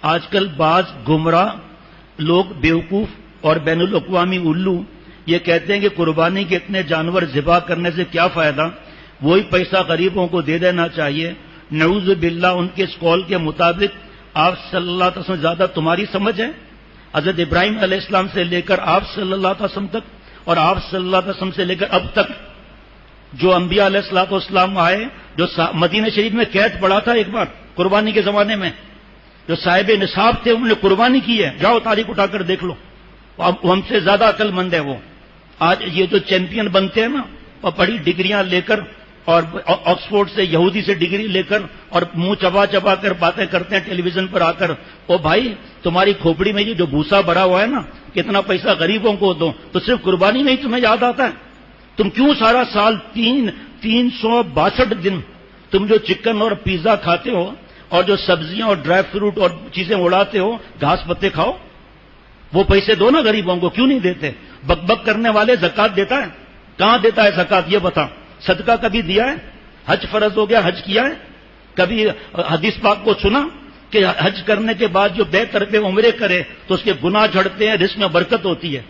آج کل بعض گمراہ لوگ بیوقوف اور بین الاقوامی الو یہ کہتے ہیں کہ قربانی کے اتنے جانور ذبح کرنے سے کیا فائدہ، وہی پیسہ غریبوں کو دے دینا چاہیے۔ نعوذ باللہ، ان کے اس قول کے مطابق آپ صلی اللہ علیہ وسلم زیادہ تمہاری سمجھ ہے؟ حضرت ابراہیم علیہ السلام سے لے کر آپ صلی اللہ علیہ وسلم تک اور آپ صلی اللہ علیہ وسلم سے لے کر اب تک جو انبیاء علیہ السلام آئے، جو مدینہ شریف میں قید پڑا تھا ایک بار قربانی کے زمانے میں، جو صاحب نصاب تھے انہوں نے قربانی کی ہے، جاؤ تاریخ اٹھا کر دیکھ لو، ہم سے زیادہ عقل مند ہے وہ۔ آج یہ جو چیمپئن بنتے ہیں نا، اور بڑی ڈگریاں لے کر اور آکسفورڈ سے یہودی سے ڈگری لے کر اور منہ چبا چبا کر باتیں کرتے ہیں ٹیلی ویژن پر آ کر، او بھائی تمہاری کھوپڑی میں یہ جو بھوسا بھرا ہوا ہے نا، کتنا پیسہ غریبوں کو دو، تو صرف قربانی میں ہی تمہیں یاد آتا ہے؟ تم کیوں سارا سال 362 دن تم جو چکن اور پیزا کھاتے ہو اور جو سبزیاں اور ڈرائی فروٹ اور چیزیں اڑاتے ہو، گھاس پتے کھاؤ، وہ پیسے دو نا غریبوں کو، کیوں نہیں دیتے؟ بک بک کرنے والے زکات دیتا ہے، کہاں دیتا ہے زکات یہ بتا؟ صدقہ کبھی دیا ہے؟ حج فرض ہو گیا، حج کیا ہے؟ کبھی حدیث پاک کو سنا کہ حج کرنے کے بعد جو بے طرف عمرے کرے تو اس کے گناہ جھڑتے ہیں، رزق میں برکت ہوتی ہے؟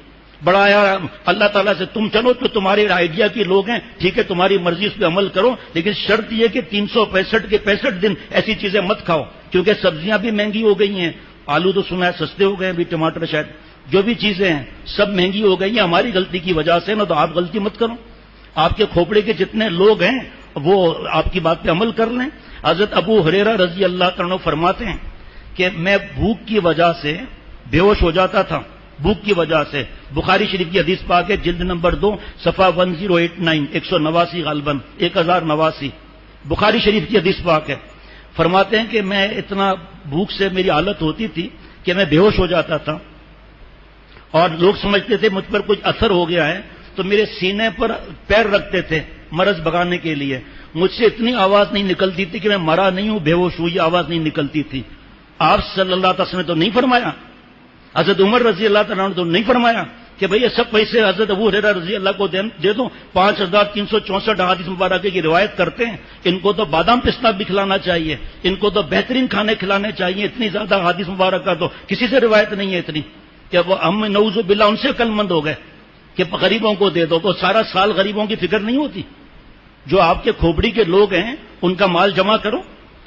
بڑا یار اللہ تعالیٰ سے تم چلو تو تمہارے آئیڈیا کے لوگ ہیں، ٹھیک ہے تمہاری مرضی اس پہ عمل کرو، لیکن شرط یہ کہ 365 کے 65 دن ایسی چیزیں مت کھاؤ، کیونکہ سبزیاں بھی مہنگی ہو گئی ہیں، آلو تو سنا ہے سستے ہو گئے ہیں، بھی ٹماٹر شاید جو بھی چیزیں ہیں سب مہنگی ہو گئی ہیں ہماری غلطی کی وجہ سے نا، تو آپ غلطی مت کرو، آپ کے کھوپڑے کے جتنے لوگ ہیں وہ آپ کی بات پہ عمل کر لیں۔ حضرت ابو ہریرہ رضی اللہ تعالیٰ عنہ فرماتے ہیں کہ میں بھوک کی وجہ سے بے ہوش ہو جاتا تھا، بھوک کی وجہ سے۔ بخاری شریف کی حدیث پاک ہے، جلد نمبر 2 صفحہ 1089 189 غالباً 1089 بخاری شریف کی حدیث پاک ہے۔ فرماتے ہیں کہ میں اتنا بھوک سے میری حالت ہوتی تھی کہ میں بے ہوش ہو جاتا تھا، اور لوگ سمجھتے تھے مجھ پر کچھ اثر ہو گیا ہے، تو میرے سینے پر پیر رکھتے تھے مرض بھگانے کے لیے۔ مجھ سے اتنی آواز نہیں نکلتی تھی کہ میں مرا نہیں ہوں، بے ہوش ہوں، یہ آواز نہیں نکلتی تھی۔ آپ صلی اللہ علیہ وسلم نے تو نہیں فرمایا، حضرت عمر رضی اللہ تعالیٰ نے تو نہیں فرمایا کہ بھئی یہ سب پیسے حضرت ابو ہریرہ رضی اللہ کو دے دو، 5364 حدیث مبارکہ کی روایت کرتے ہیں، ان کو تو بادام پستہ بھی کھلانا چاہیے، ان کو تو بہترین کھانے کھلانے چاہیے، اتنی زیادہ حدیث مبارکہ تو کسی سے روایت نہیں ہے اتنی، کہ وہ ہم نعوذ باللہ ان سے عقل مند ہو گئے کہ غریبوں کو دے دو، تو سارا سال غریبوں کی فکر نہیں ہوتی؟ جو آپ کے کھوپڑی کے لوگ ہیں ان کا مال جمع کرو،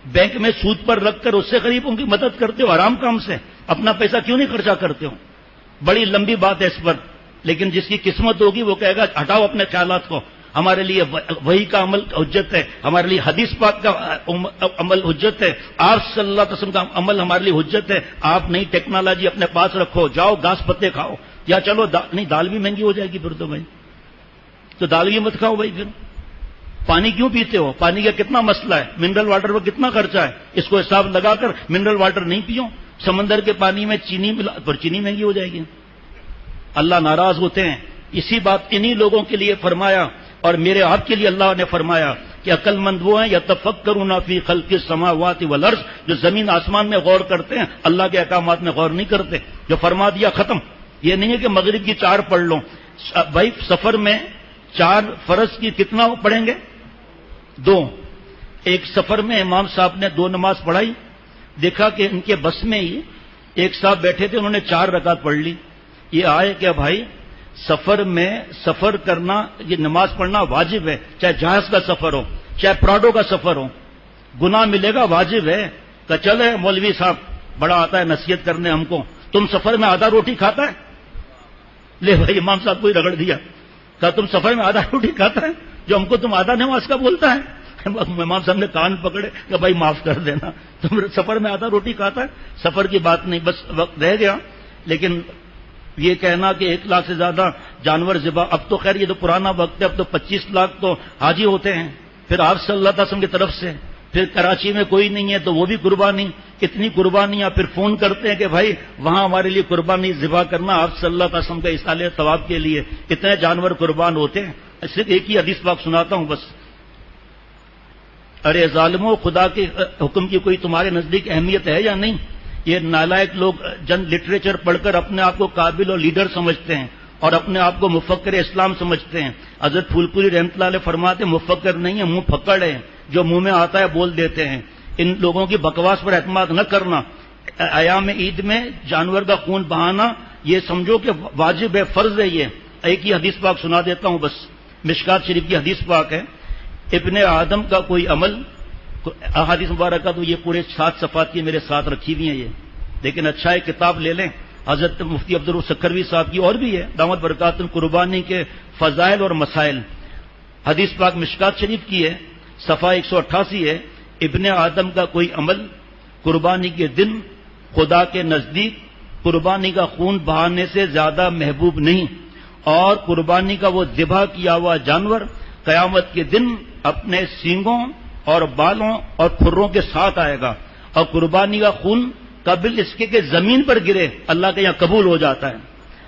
بینک میں سود پر رکھ کر اس سے غریبوں کی مدد کرتے ہو، آرام کام سے اپنا پیسہ کیوں نہیں خرچہ کرتے ہو؟ بڑی لمبی بات ہے اس پر، لیکن جس کی قسمت ہوگی وہ کہے گا ہٹاؤ اپنے خیالات کو، ہمارے لیے وحی کا عمل حجت ہے، ہمارے لیے حدیث پاک کا عمل حجت ہے، آپ صلی اللہ علیہ وسلم کا عمل ہمارے لیے حجت ہے، آپ نئی ٹیکنالوجی اپنے پاس رکھو، جاؤ گھاس پتے کھاؤ، یا چلو نہیں دال بھی مہنگی ہو جائے گی پھر تو بھائی، تو دال بھی مت کھاؤ بھائی، پھر پانی کیوں پیتے ہو؟ پانی کا کتنا مسئلہ ہے، منرل واٹر پر کتنا خرچہ ہے، اس کو حساب لگا کر منرل واٹر نہیں پیو۔ سمندر کے پانی میں چینی ملا پر چینی مہنگی ہو جائے گی، اللہ ناراض ہوتے ہیں۔ اسی بات انہی لوگوں کے لیے فرمایا اور میرے آپ کے لیے اللہ نے فرمایا کہ عقل مند وہ ہیں یتفکرون فی خلق السماوات والارض، جو زمین آسمان میں غور کرتے ہیں، اللہ کے احکامات میں غور نہیں کرتے، جو فرما دیا ختم۔ یہ نہیں ہے کہ مغرب کی 4 پڑھ لو بھائی، سفر میں 4 فرض کی کتنا پڑھیں گے؟ 2۔ ایک سفر میں امام صاحب نے 2 نماز پڑھائی، دیکھا کہ ان کے بس میں ہی ایک صاحب بیٹھے تھے، انہوں نے 4 رکعت پڑھ لی۔ یہ آئے کہ بھائی سفر میں سفر کرنا، یہ نماز پڑھنا واجب ہے، چاہے جہاز کا سفر ہو چاہے پراڈو کا سفر ہو، گناہ ملے گا، واجب ہے۔ کہ چلے مولوی صاحب بڑا آتا ہے نصیحت کرنے ہم کو، تم سفر میں آدھا روٹی کھاتا ہے؟ لے بھائی امام صاحب کو ہی رگڑ دیا، کہا تم سفر میں آدھا روٹی کھاتا ہے جو ہم کو تم آدھا نماز کا بولتا ہے؟ امام صاحب نے کان پکڑے کہ بھائی معاف کر دینا، تم سفر میں آدھا روٹی کھاتا ہے؟ سفر کی بات نہیں، بس وقت رہ گیا، لیکن یہ کہنا کہ 1 لاکھ سے زیادہ جانور ذبح، اب تو خیر یہ تو پرانا وقت ہے، اب تو 25 لاکھ تو حاجی ہوتے ہیں، پھر آپ صلی اللہ علیہ وسلم کی طرف سے، پھر کراچی میں کوئی نہیں ہے تو وہ بھی قربانی، اتنی قربانیاں، پھر فون کرتے ہیں کہ بھائی وہاں ہمارے لیے قربانی ذبح کرنا، آپ صلی اللہ علیہ وسلم کا اصال ثواب کے لیے اتنے جانور قربان ہوتے ہیں۔ صرف ایک ہی حدیث پاک سناتا ہوں بس۔ ارے ظالموں، خدا کے حکم کی کوئی تمہارے نزدیک اہمیت ہے یا نہیں؟ یہ نالائق لوگ جن لٹریچر پڑھ کر اپنے آپ کو قابل اور لیڈر سمجھتے ہیں اور اپنے آپ کو مفکر اسلام سمجھتے ہیں۔ حضرت پھول پوری رحمۃ اللہ علیہ فرماتے ہیں مفکر نہیں ہے، منہ پھکڑ ہے، جو منہ میں آتا ہے بول دیتے ہیں۔ ان لوگوں کی بکواس پر اعتماد نہ کرنا، ایام عید میں جانور کا خون بہانا یہ سمجھو کہ واجب ہے، فرض ہے. یہ ایک ہی حدیث پاک سنا دیتا ہوں بس. مشکات شریف کی حدیث پاک ہے، ابن آدم کا کوئی عمل، احادیث مبارکہ تو یہ پورے 7 صفحات کی میرے ساتھ رکھی ہوئی ہیں یہ، لیکن اچھا ہے کتاب لے لیں. حضرت مفتی عبدالسکروی صاحب کی اور بھی ہے، دامت برکات قربانی کے فضائل اور مسائل. حدیث پاک مشکات شریف کی ہے، صفحہ 188 ہے. ابن آدم کا کوئی عمل قربانی کے دن خدا کے نزدیک قربانی کا خون بہانے سے زیادہ محبوب نہیں، اور قربانی کا وہ ذبح کیا ہوا جانور قیامت کے دن اپنے سینگوں اور بالوں اور کھروں کے ساتھ آئے گا، اور قربانی کا خون قبل اس کے کہ زمین پر گرے اللہ کے یہاں قبول ہو جاتا ہے.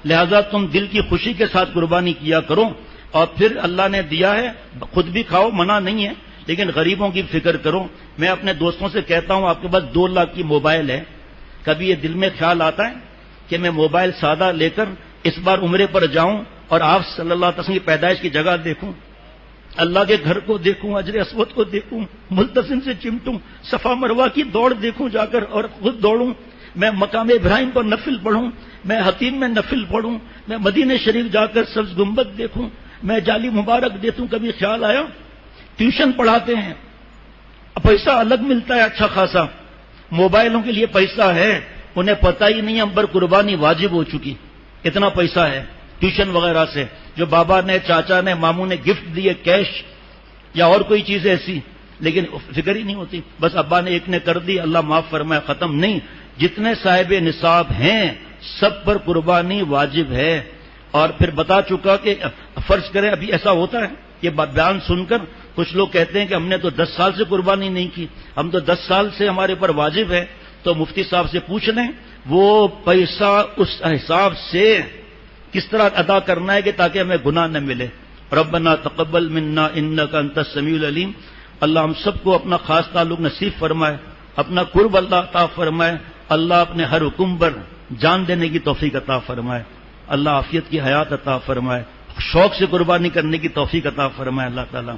لہذا تم دل کی خوشی کے ساتھ قربانی کیا کرو، اور پھر اللہ نے دیا ہے خود بھی کھاؤ، منع نہیں ہے، لیکن غریبوں کی فکر کرو. میں اپنے دوستوں سے کہتا ہوں آپ کے پاس 2 لاکھ کی موبائل ہے، کبھی یہ دل میں خیال آتا ہے کہ میں موبائل سادہ لے کر اس بار عمرے پر جاؤں اور آپ صلی اللہ علیہ وسلم کی پیدائش کی جگہ دیکھوں، اللہ کے گھر کو دیکھوں، حجر اسود کو دیکھوں، ملتزم سے چمٹوں، صفا مروہ کی دوڑ دیکھوں جا کر اور خود دوڑوں، میں مقام ابراہیم پر نفل پڑھوں، میں حتیم میں نفل پڑھوں، میں مدینہ شریف جا کر سبز گنبد دیکھوں، میں جالی مبارک دیکھوں. کبھی خیال آیا ٹیوشن پڑھاتے ہیں، پیسہ الگ ملتا ہے اچھا خاصا، موبائلوں کے لیے پیسہ ہے، انہیں پتہ ہی نہیں ہم پر قربانی واجب ہو چکی، اتنا پیسہ ہے ٹیوشن وغیرہ سے جو بابا نے، چاچا نے، ماموں نے گفٹ دیے کیش یا اور کوئی چیز ایسی، لیکن فکر ہی نہیں ہوتی. بس ابا نے ایک نے کر دی، اللہ معاف فرمائے، ختم. نہیں، جتنے صاحب نصاب ہیں سب پر قربانی واجب ہے. اور پھر بتا چکا کہ فرض کریں ابھی ایسا ہوتا ہے، یہ بیان سن کر کچھ لوگ کہتے ہیں کہ ہم نے تو 10 سال سے قربانی نہیں کی، ہم تو 10 سال سے ہمارے پر واجب ہے. تو مفتی صاحب سے پوچھ لیں وہ پیسہ اس حساب سے کس طرح ادا کرنا ہے کہ تاکہ ہمیں گناہ نہ ملے. ربنا تقبل منا انک انت السمیع العلیم. اللہ ہم سب کو اپنا خاص تعلق نصیب فرمائے، اپنا قرب اللہ عطا فرمائے. اللہ اپنے ہر حکم پر جان دینے کی توفیق عطا فرمائے. اللہ عافیت کی حیات عطا فرمائے، شوق سے قربانی کرنے کی توفیق عطا فرمائے. اللہ تعالیٰ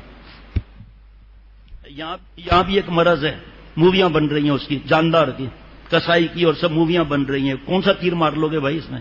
یہاں بھی ایک مرض ہے، موویاں بن رہی ہیں اس کی، جاندار کی، کسائی کی، اور سب موویاں بن رہی ہیں. کون سا تیر مار لو گے بھائی اس میں؟